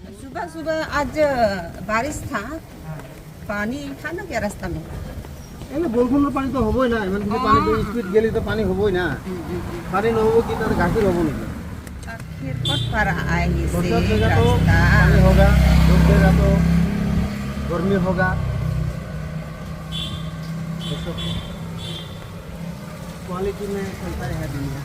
सुबह सुबह आज बारिश था, पानी था ना क्या रास्ता में। এনে বৰষুণৰ পানী তো হ'বই না, ইমান খিনি পানী স্পীড গেলি তো পানী হ'বই না। পানী নহ'ব কি তাতে গাখীर হ'ব নেকি? आखिर कट पर आई से बरसात जगह तो रास्ता। पानी होगा, धूप जगह तो गर्मी होगा। क्वालिटी में चलता है दुनिया।